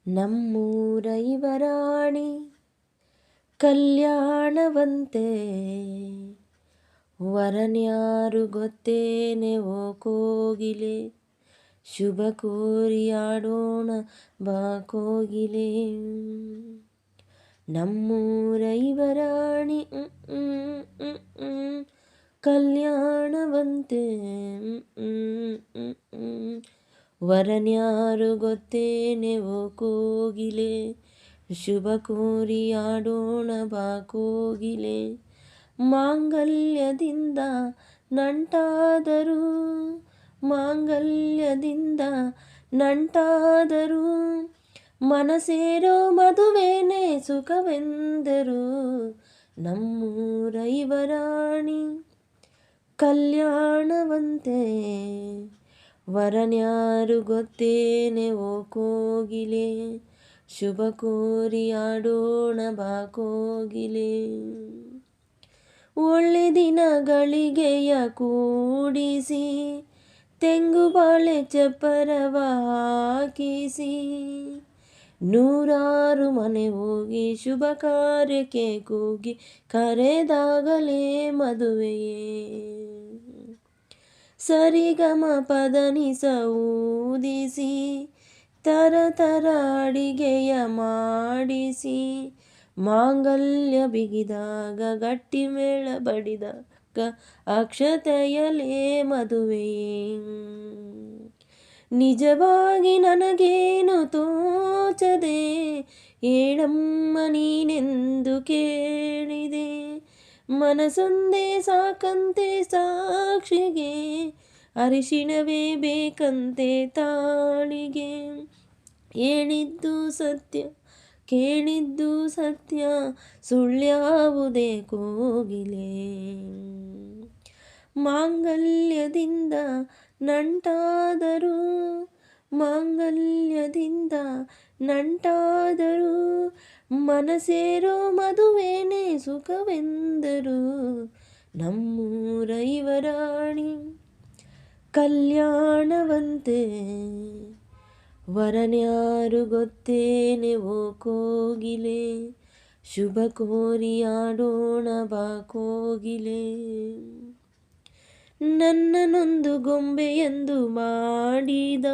ನಮ್ಮೂರ ಯುವರಾಣಿ ಕಲ್ಯಾಣವಂತೆ, ವರನ್ಯಾರು ಗೊತ್ತೇನೆ ಓ ಕೋಗಿಲೆ, ಶುಭ ಕೋರಿ ಆಡೋಣ ಬಾ ಕೋಗಿಲೆ. ನಮ್ಮೂರ ಯುವರಾಣಿ ಕಲ್ಯಾಣವಂತೆ, ವರನ್ಯಾರು ಗೊತ್ತೇನೆ ಓ ಕೋಗಿಲೆ, ಶುಭ ಕೋರಿ ಆಡೋಣ ಬಾ ಕೋಗಿಲೆ. ಮಾಂಗಲ್ಯದಿಂದ ನಂಟಾದರೂ, ಮಾಂಗಲ್ಯದಿಂದ ನಂಟಾದರೂ, ಮನಸೇರೋ ಮದುವೆನೇ ಸುಖವೆಂದರು. ನಮ್ಮೂರ ಯುವರಾಣಿ ಕಲ್ಯಾಣವಂತೆ, ವರನ್ಯಾರು ಗೊತ್ತೇನೆ ಓ ಕೋಗಿಲೆ, ಶುಭ ಕೋರಿ ಆಡೋಣ ಬಾ ಕೋಗಿಲೆ. ಒಳ್ಳೆ ದಿನಗಳಿಗೆಯ ಕೂಡಿಸಿ, ತೆಂಗು ಬಾಳೆ ಚಪ್ಪರವ ಹಾಕಿಸಿ, ನೂರಾರು ಮನೆ ಹೋಗಿ ಶುಭ ಕಾರ್ಯಕ್ಕೆ ಕೂಗಿ ಕರೆದಾಗಲೇ ಮದುವೆಯೇ. ಸರಿಗಮ ಪದನಿಸ ಊದಿಸಿ, ತರ ತರ ಅಡಿಗೆಯ ಮಾಡಿಸಿ, ಮಾಂಗಲ್ಯ ಬಿಗಿದಾಗ ಗಟ್ಟಿ ಮೇಳ ಬಡಿದಾಗ ಅಕ್ಷತೆಯಲೇ ಮದುವೆಯೇ. ನಿಜವಾಗಿ ನನಗೇನು ತೋಚದೆ, ಹೇಳಮ್ಮ ನೀನೆಂದು ಕೇಳಿದೆ, ಮನಸೊಂದೇ ಸಾಕಂತೆ ಸಾಕ್ಷಿಗೆ, ಅರಿಶಿಣವೇ ಬೇಕಂತೆ ತಾಳಿಗೆ. ಹೇಳಿದ್ದು ಸತ್ಯ ಕೇಳಿದ್ದು ಸತ್ಯ, ಸುಳ್ಳ್ಯಾವುದೇ ಕೋಗಿಲೆ. ಮಾಂಗಲ್ಯದಿಂದ ನಂಟಾದರೂ, ಮಾಂಗಲ್ಯದಿಂದ ನಂಟಾದರೂ, ಮನಸೇರೋ ಮದುವೆನೇ ಸುಖವೆಂದರು. ನಮ್ಮೂರ ಯುವರಾಣಿ ಕಲ್ಯಾಣವಂತೆ, ವರನ್ಯಾರು ಗೊತ್ತೇನೆ ಓ ಕೋಗಿಲೆ, ಶುಭ ಕೋರಿ ಆಡೋಣ ಬಾ ಕೋಗಿಲೆ. ನನ್ನನೊಂದು ಗೊಂಬೆಯೆಂದು ಮಾಡಿದ,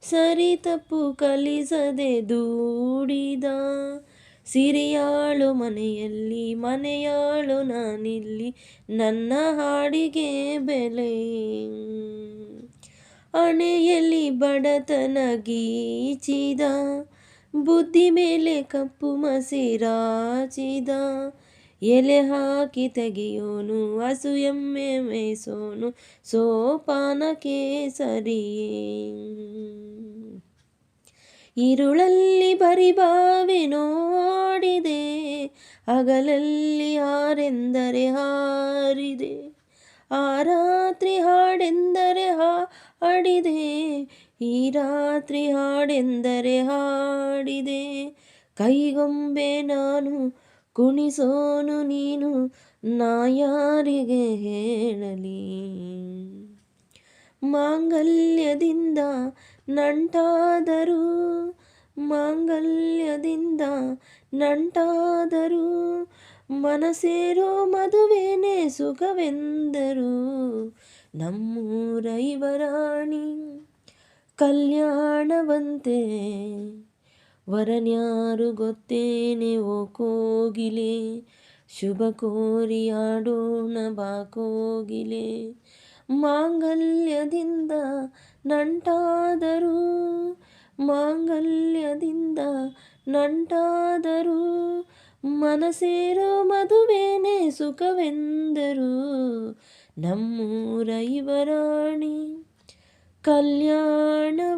ಸರಿ ತಪ್ಪು ಕಲಿಸದೆ ದೂಡಿದ, ಸಿರಿಯಾಳು ಮನೆಯಲ್ಲಿ ಮನೆಯಾಳು ನಾನಿಲ್ಲಿ, ನನ್ನ ಹಾಡಿಗೆ ಬೆಲೆ. ಹಣೆಯಲ್ಲಿ ಬಡತನ ಗೀಚಿದ, ಬುದ್ಧಿ ಮೇಲೆ ಕಪ್ಪು ಮಸಿರಾಚಿದ, ಎಲೆ ಹಾಕಿ ತೆಗೆಯೋನು ಹಸು ಎಮ್ಮೆ ಮೇಸೋನು ಸೋಪಾನಕ್ಕೆ ಸರಿಯೇ. ഇരുಳಲ್ಲಿ ಬರಿಬಾವೆ ನೋಡಿದೆ, ಹಗಲಲ್ಲಿ ಹಾರೆಂದರೆ ಹಾರಿದೆ, ಆ ರಾತ್ರಿ ಹಾಡೆಂದರೆ ಹಾಡಿದೆ, ಈ ರಾತ್ರಿ ಹಾಡೆಂದರೆ ಹಾಡಿದೆ. ಕೈಗೊಂಬೆ ನಾನು ಕುಣಿಸೋನು ನೀನು, ನಾ ಯಾರಿಗೆ ಹೇಳಲಿ. ಮಾಂಗಲ್ಯದಿಂದ ನಂಟಾದರೂ, ಮಾಂಗಲ್ಯದಿಂದ ನಂಟಾದರೂ, ಮನಸೇರೋ ಮದುವೆನೇ ಸುಖವೆಂದರು. ನಮ್ಮೂರ ಯುವರಾಣಿ ಕಲ್ಯಾಣವಂತೆ, ವರನ್ಯಾರು ಗೊತ್ತೇನೆ ಓ ಕೋಗಿಲೆ, ಶುಭ ಕೋರಿ ಆಡೋಣ ಬಾ ಕೋಗಿಲೆ. ಮಾಂಗಲ್ಯದಿಂದ ನಂಟಾದರೂ, ಮಾಂಗಲ್ಯದಿಂದ ನಂಟಾದರೂ, ಮನಸೇರೋ ಮದುವೆನೇ ಸುಖವೆಂದರು. ನಮ್ಮೂರ ಯುವರಾಣಿ ಕಲ್ಯಾಣವಂತೆ.